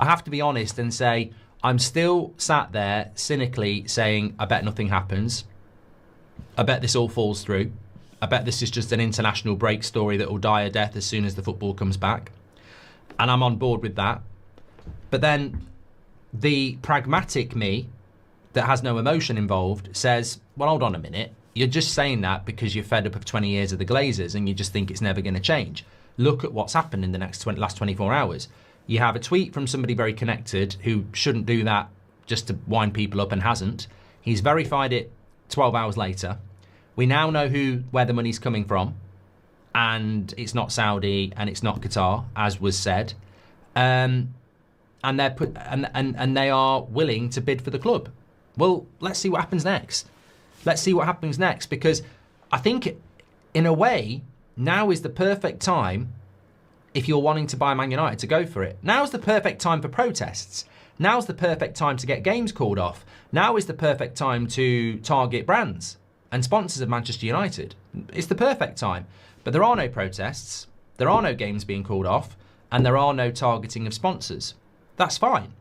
I have to be honest and say I'm still sat there cynically saying, I bet nothing happens. I bet this all falls through. I bet this is just an international break story that will die a death as soon as the football comes back. And I'm on board with that. But then the pragmatic me that has no emotion involved says, well, hold on a minute. You're just saying that because you're fed up of 20 years of the Glazers and you just think it's never going to change. Look at what's happened in the last 24 hours. You have a tweet from somebody very connected who shouldn't do that just to wind people up and hasn't. He's verified it 12 hours later. We now know where the money's coming from, and it's not Saudi and it's not Qatar, as was said. And they are willing to bid for the club. Well, let's see what happens next. Let's see what happens next, because I think, in a way, now is the perfect time, if you're wanting to buy Man United, to go for it. Now's the perfect time for protests. Now's the perfect time to get games called off. Now is the perfect time to target brands and sponsors of Manchester United. It's the perfect time. But there are no protests, there are no games being called off, and there are no targeting of sponsors. That's fine.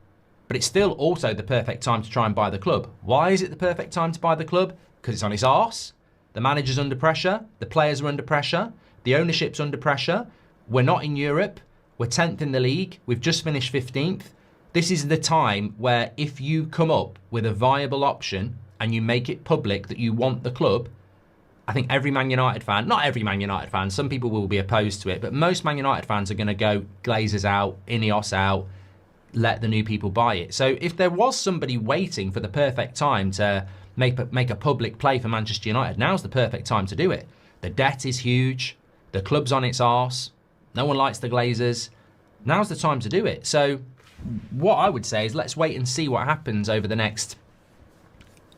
But it's still also the perfect time to try and buy the club. Why is it the perfect time to buy the club? Because it's on its arse. The manager's under pressure. The players are under pressure. The ownership's under pressure. We're not in Europe. We're 10th in the league. We've just finished 15th. This is the time where if you come up with a viable option and you make it public that you want the club, I think every Man United fan, not every Man United fan, some people will be opposed to it, but most Man United fans are going to go Glazers out, Ineos out, let the new people buy it. So if there was somebody waiting for the perfect time to make a public play for Manchester United, now's the perfect time to do it. The debt is huge. The club's on its arse. No one likes the Glazers. Now's the time to do it. So what I would say is let's wait and see what happens over the next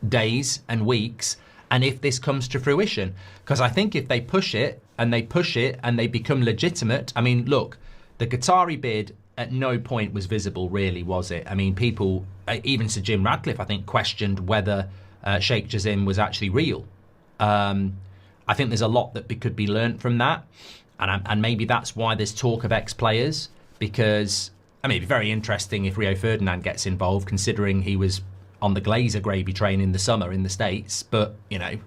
days and weeks, and if this comes to fruition. Because I think if they push it and they become legitimate, I mean, look, the Qatari bid at no point was visible, really, was it? I mean, people, even Sir Jim Radcliffe, I think, questioned whether Sheikh Jassim was actually real. I think there's a lot that could be learnt from that, and maybe that's why there's talk of ex-players, because, I mean, it'd be very interesting if Rio Ferdinand gets involved, considering he was on the Glazer gravy train in the summer in the States. But, you know,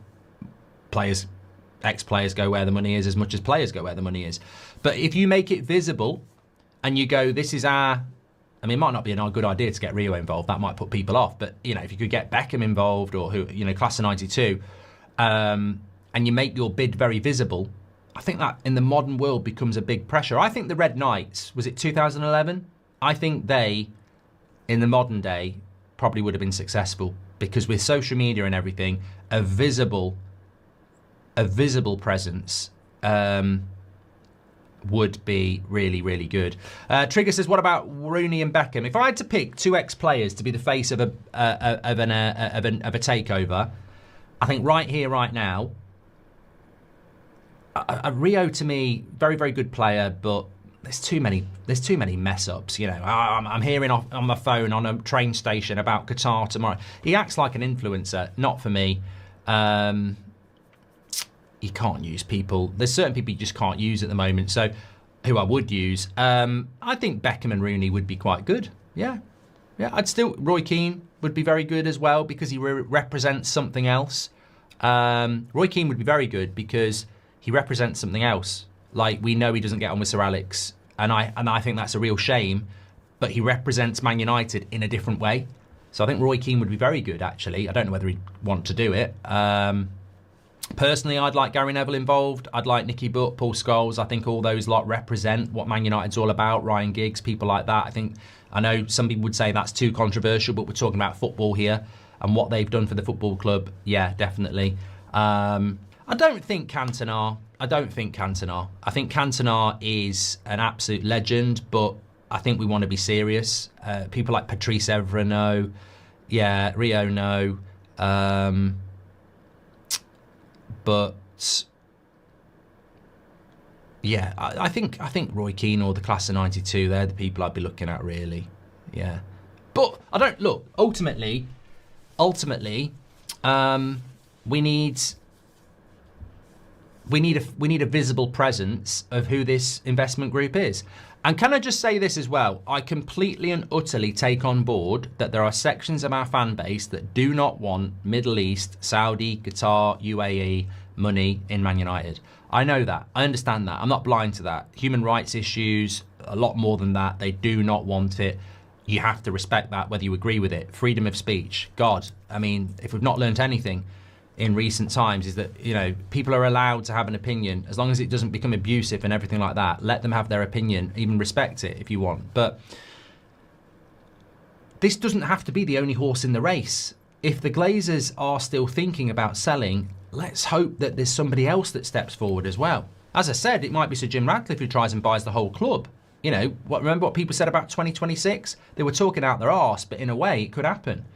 ex-players go where the money is as much as players go where the money is. But if you make it visible and you go, this is our... I mean, it might not be a good idea to get Rio involved. That might put people off. But, you know, if you could get Beckham involved or, who, you know, Class of 92, and you make your bid very visible, I think that in the modern world becomes a big pressure. I think the Red Knights, was it 2011? I think they, in the modern day, probably would have been successful, because with social media and everything, a visible presence would be really, really good. Trigger says, what about Rooney and Beckham? If I had to pick two ex-players to be the face of a takeover, I think right here, right now, Rio, to me, very, very good player, but there's too many mess ups. You know, I'm hearing on my phone on a train station about Qatar tomorrow. He acts like an influencer. Not for me. You can't use people. There's certain people you just can't use at the moment. So, who I would use, I think Beckham and Rooney would be quite good. Yeah. Roy Keane would be very good as well, because he represents something else. Roy Keane would be very good because he represents something else. Like, we know he doesn't get on with Sir Alex, and I think that's a real shame, but he represents Man United in a different way. So I think Roy Keane would be very good, actually. I don't know whether he'd want to do it. Personally, I'd like Gary Neville involved. I'd like Nicky Butt, Paul Scholes. I think all those lot represent what Man United's all about. Ryan Giggs, people like that. I know some people would say that's too controversial, but we're talking about football here and what they've done for the football club. Yeah, definitely. I don't think Cantona. I think Cantona is an absolute legend, but I think we want to be serious. People like Patrice Evra, no. Yeah, Rio, no. But yeah, I think Roy Keane or the Class of 92, they're the people I'd be looking at, really. Yeah. But I don't look, ultimately, we need a visible presence of who this investment group is. And can I just say this as well? I completely and utterly take on board that there are sections of our fan base that do not want Middle East, Saudi, Qatar, UAE money in Man United. I know that. I understand that. I'm not blind to that. Human rights issues, a lot more than that. They do not want it. You have to respect that, whether you agree with it. Freedom of speech. God, I mean, if we've not learnt anything in recent times, is that, you know, people are allowed to have an opinion as long as it doesn't become abusive and everything like that. Let them have their opinion, even respect it if you want. But this doesn't have to be the only horse in the race. If the Glazers are still thinking about selling, let's hope that there's somebody else that steps forward as well. As I said, it might be Sir Jim Ratcliffe who tries and buys the whole club. You know, remember what people said about 2026? They were talking out their arse, but in a way it could happen.